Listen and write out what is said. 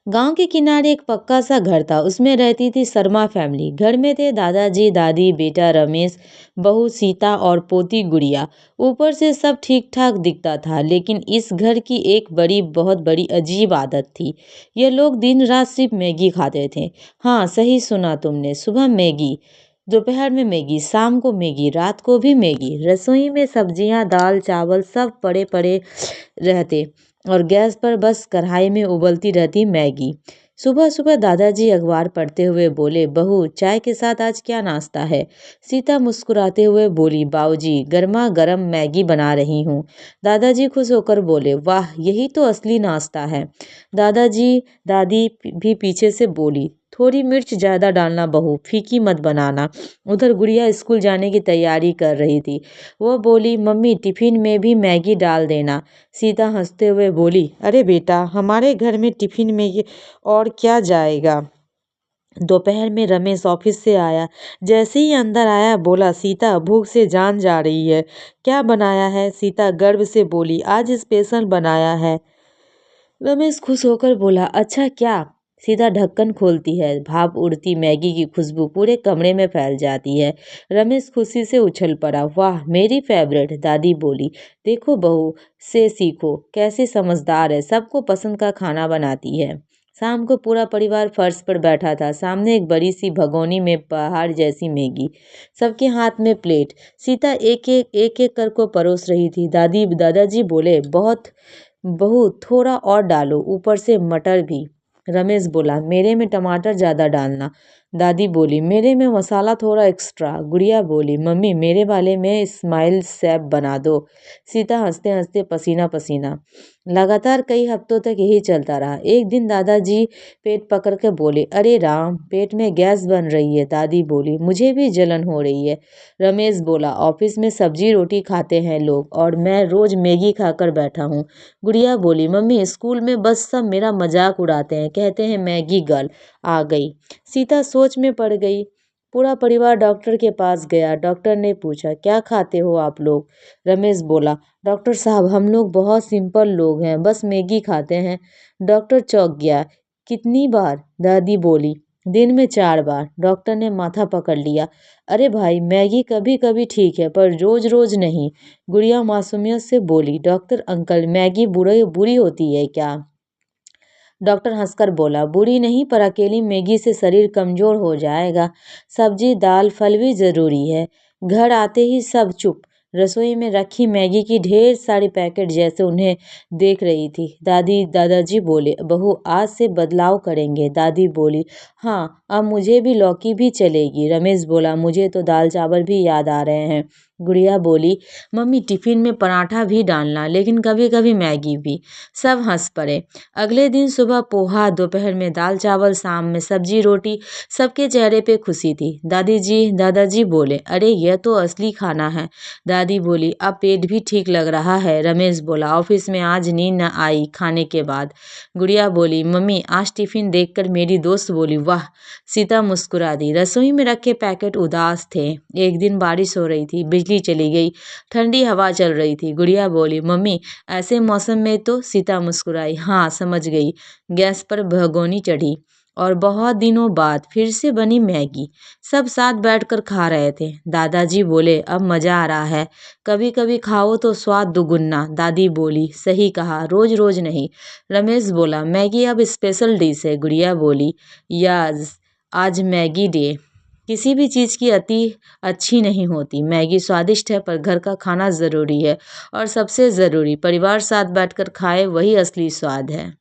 गांव के किनारे एक पक्का सा घर था। उसमें रहती थी शर्मा फैमिली। घर में थे दादाजी, दादी, बेटा रमेश, बहू सीता और पोती गुड़िया। ऊपर से सब ठीक ठाक दिखता था, लेकिन इस घर की एक बहुत बड़ी अजीब आदत थी। ये लोग दिन रात सिर्फ मैगी खाते थे। हाँ, सही सुना तुमने। सुबह मैगी, दोपहर में मैगी, शाम को मैगी, रात को भी मैगी। रसोई में सब्जियां, दाल, चावल सब पड़े पड़े रहते और गैस पर बस कढ़ाई में उबलती रहती मैगी। सुबह सुबह दादाजी अखबार पढ़ते हुए बोले, बहू चाय के साथ आज क्या नाश्ता है? सीता मुस्कुराते हुए बोली, बाबूजी गर्मा गर्म मैगी बना रही हूँ। दादाजी खुश होकर बोले, वाह यही तो असली नाश्ता है। दादी भी पीछे से बोली, थोड़ी मिर्च ज्यादा डालना बहू, फीकी मत बनाना। उधर गुड़िया स्कूल जाने की तैयारी कर रही थी। वह बोली, मम्मी टिफिन में भी मैगी डाल देना। सीता हंसते हुए बोली, अरे बेटा, हमारे घर में टिफिन में ये और क्या जाएगा। दोपहर में रमेश ऑफिस से आया। जैसे ही अंदर आया बोला, सीता भूख से जान जा रही है। क्या बनाया है? सीता गर्व से बोली, आज स्पेशल बनाया है। रमेश खुश होकर बोला, अच्छा क्या? सीधा ढक्कन खोलती है। भाप उड़ती मैगी की खुशबू पूरे कमरे में फैल जाती है। रमेश खुशी से उछल पड़ा। वाह मेरी फेवरेट। दादी बोली, देखो बहू से सीखो, कैसे समझदार है, सबको पसंद का खाना बनाती है। शाम को पूरा परिवार फर्श पर बैठा था। सामने एक बड़ी सी भगोनी में पहाड़ जैसी मैगी, सबके हाथ में प्लेट। सीता एक एक कर को परोस रही थी। दादाजी बोले, बहुत बहू थोड़ा और डालो, ऊपर से मटर भी। रमेश बोला, मेरे में टमाटर ज़्यादा डालना। दादी बोली, मेरे में मसाला थोड़ा एक्स्ट्रा। गुड़िया बोली, मम्मी मेरे वाले में स्माइल शेप बना दो। सीता हंसते हंसते पसीना पसीना। लगातार कई हफ्तों तक यही चलता रहा। एक दिन दादाजी पेट पकड़ के बोले, अरे राम, पेट में गैस बन रही है। दादी बोली, मुझे भी जलन हो रही है। रमेश बोला, ऑफिस में सब्जी रोटी खाते हैं लोग और मैं रोज मैगी खाकर बैठा हूँ। गुड़िया बोली, मम्मी स्कूल में बस सब मेरा मजाक उड़ाते हैं, कहते हैं मैगी गर्ल आ गई। सीता सोच में पड़ गई। पूरा परिवार डॉक्टर के पास गया। डॉक्टर ने पूछा, क्या खाते हो आप लोग? रमेश बोला, डॉक्टर साहब हम लोग बहुत सिंपल लोग हैं, बस मैगी खाते हैं। डॉक्टर चौंक गया। कितनी बार? दादी बोली, दिन में 4 बार। डॉक्टर ने माथा पकड़ लिया। अरे भाई, मैगी कभी कभी ठीक है पर रोज रोज नहीं। गुड़िया मासूमियत से बोली, डॉक्टर अंकल मैगी बुरी होती है क्या? डॉक्टर हंसकर बोला, बुरी नहीं पर अकेली मैगी से शरीर कमजोर हो जाएगा। सब्जी दाल फल भी जरूरी है। घर आते ही सब चुप। रसोई में रखी मैगी की ढेर सारी पैकेट जैसे उन्हें देख रही थी। दादाजी बोले, बहू आज से बदलाव करेंगे। दादी बोली, हाँ अब मुझे भी लौकी भी चलेगी। रमेश बोला, मुझे तो दाल चावल भी याद आ रहे हैं। गुड़िया बोली, मम्मी टिफिन में पराठा भी डालना, लेकिन कभी कभी मैगी भी। सब हंस पड़े। अगले दिन सुबह पोहा, दोपहर में दाल चावल, शाम में सब्जी रोटी। सबके चेहरे पे खुशी थी। दादाजी बोले, अरे यह तो असली खाना है। दादी बोली, अब पेट भी ठीक लग रहा है। रमेश बोला, ऑफिस में आज नींद न आई खाने के बाद। गुड़िया बोली, मम्मी आज टिफिन देखकर मेरी दोस्त बोली, वाह। सीता मुस्कुरा दी। रसोई में रखे पैकेट उदास थे। एक दिन बारिश हो रही थी, बिजली चली गई, ठंडी हवा चल रही थी। गुड़िया बोली, मम्मी ऐसे मौसम में तो? सीता मुस्कुराई, हाँ समझ गई। गैस पर भगोनी चढ़ी और बहुत दिनों बाद फिर से बनी मैगी। सब साथ बैठकर खा रहे थे। दादाजी बोले, अब मजा आ रहा है, कभी कभी खाओ तो स्वाद दुगुना। दादी बोली, सही कहा, रोज रोज नहीं। रमेश बोला, मैगी अब स्पेशल डिश है। गुड़िया बोली, यस आज मैगी डे। किसी भी चीज़ की अति अच्छी नहीं होती। मैगी स्वादिष्ट है पर घर का खाना ज़रूरी है। और सबसे ज़रूरी, परिवार साथ बैठकर खाए वही असली स्वाद है।